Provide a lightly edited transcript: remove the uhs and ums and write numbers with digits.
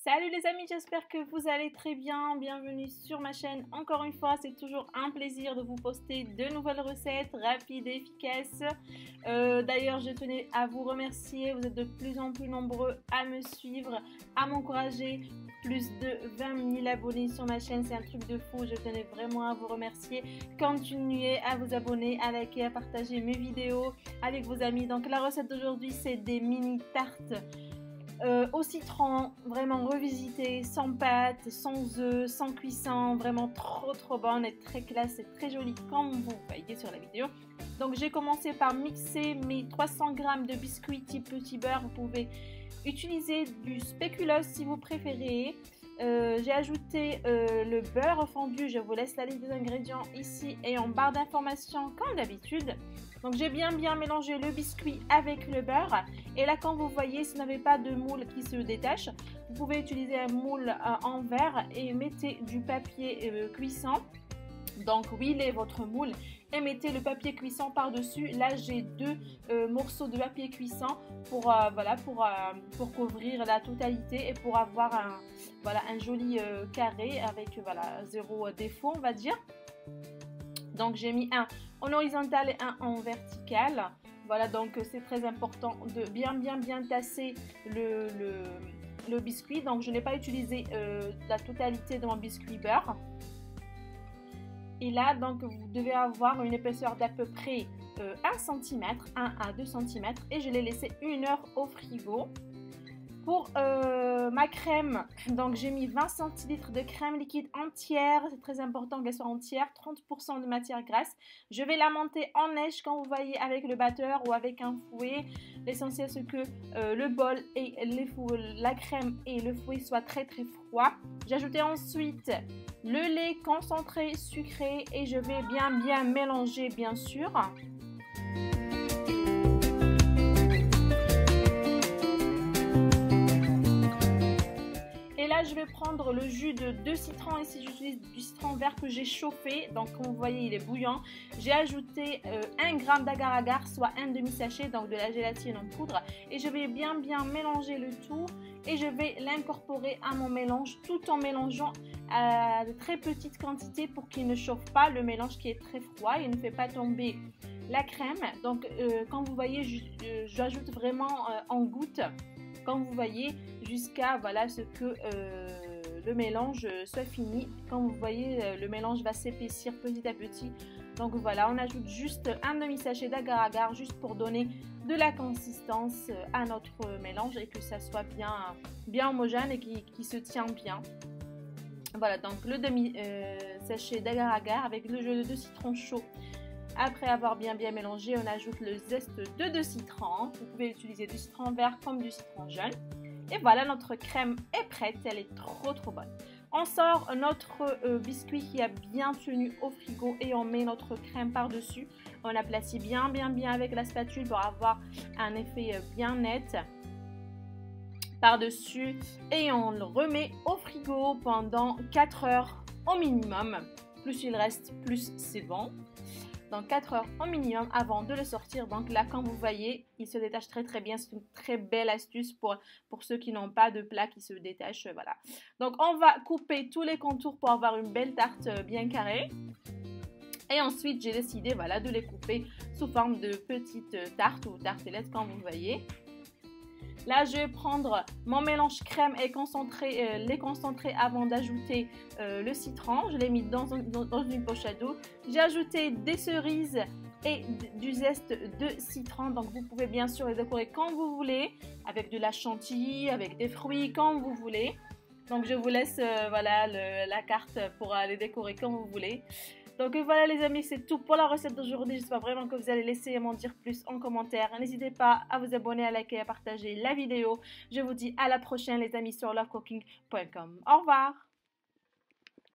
Salut les amis, j'espère que vous allez très bien. Bienvenue sur ma chaîne. Encore une fois, c'est toujours un plaisir de vous poster de nouvelles recettes rapides et efficaces. D'ailleurs, je tenais à vous remercier. Vous êtes de plus en plus nombreux à me suivre, à m'encourager. Plus de 20 000 abonnés sur ma chaîne, c'est un truc de fou. Je tenais vraiment à vous remercier. Continuez à vous abonner, à liker, à partager mes vidéos avec vos amis. Donc la recette d'aujourd'hui, c'est des mini tartes au citron, vraiment revisité, sans pâte, sans œufs, sans cuisson, vraiment trop bonne et très classe et très jolie comme vous voyez sur la vidéo. Donc j'ai commencé par mixer mes 300 g de biscuits type petit beurre. Vous pouvez utiliser du spéculoos si vous préférez. J'ai ajouté le beurre fondu. Je vous laisse la liste des ingrédients ici et en barre d'informations comme d'habitude. Donc j'ai bien mélangé le biscuit avec le beurre. Et là, quand vous voyez, si vous n'avez pas de moule qui se détache, vous pouvez utiliser un moule en verre et mettez du papier cuisson. Donc huilez votre moule et mettez le papier cuisson par dessus. Là j'ai deux morceaux de papier cuisson pour couvrir la totalité et pour avoir un joli carré avec zéro défaut, on va dire. Donc j'ai mis un en horizontal et un en vertical. Voilà, donc c'est très important de bien tasser le biscuit. Donc je n'ai pas utilisé la totalité de mon biscuit beurre. Et là, donc, vous devez avoir une épaisseur d'à peu près 1 cm, 1 à 2 cm. Et je l'ai laissé 1 heure au frigo. Pour ma crème, donc j'ai mis 20 centilitres de crème liquide entière. C'est très important qu'elle soit entière, 30% de matière grasse. Je vais la monter en neige, quand vous voyez, avec le batteur ou avec un fouet. L'essentiel, c'est que le bol et la crème et le fouet soient très froids. J'ai ajouté ensuite le lait concentré sucré et je vais bien mélanger, bien sûr. Et là, je vais prendre le jus de 2 citrons. Ici, j'utilise du citron vert que j'ai chauffé. Donc, comme vous voyez, il est bouillant. J'ai ajouté 1 g d'agar-agar, soit un demi-sachet, donc de la gélatine en poudre. Et je vais bien mélanger le tout. Et je vais l'incorporer à mon mélange tout en mélangeant à de très petites quantités pour qu'il ne chauffe pas le mélange qui est très froid. Il ne fait pas tomber la crème. Donc, comme vous voyez, j'ajoute vraiment en gouttes. Comme vous voyez, jusqu'à ce que le mélange soit fini. Comme vous voyez, le mélange va s'épaissir petit à petit. Donc voilà, on ajoute juste un demi-sachet d'agar-agar juste pour donner de la consistance à notre mélange et que ça soit bien homogène et qui se tient bien. Voilà, donc le demi-sachet d'agar-agar avec le jus de citron chaud. Après avoir bien mélangé, on ajoute le zeste de 2 citrons. Vous pouvez utiliser du citron vert comme du citron jaune. Et voilà, notre crème est prête. Elle est trop bonne. On sort notre biscuit qui a bien tenu au frigo et on met notre crème par-dessus. On aplatit bien avec la spatule pour avoir un effet bien net par-dessus. Et on le remet au frigo pendant 4 heures au minimum. Plus il reste, plus c'est bon. Donc 4 heures au minimum avant de le sortir. Donc là, comme vous voyez, il se détache très bien. C'est une très belle astuce pour ceux qui n'ont pas de plat qui se détache. Voilà. Donc on va couper tous les contours pour avoir une belle tarte bien carrée. Et ensuite, j'ai décidé de les couper sous forme de petites tartes ou tartelettes, comme vous voyez. Là, je vais prendre mon mélange crème et les concentrer avant d'ajouter le citron. Je l'ai mis dans une poche à dos. J'ai ajouté des cerises et du zeste de citron. Donc, vous pouvez bien sûr les décorer comme vous voulez, avec de la chantilly, avec des fruits, comme vous voulez. Donc, je vous laisse la carte pour les décorer comme vous voulez. Donc voilà les amis, c'est tout pour la recette d'aujourd'hui. J'espère vraiment que vous allez laisser m'en dire plus en commentaire. N'hésitez pas à vous abonner, à liker, à partager la vidéo. Je vous dis à la prochaine les amis sur lovecooking.com. Au revoir.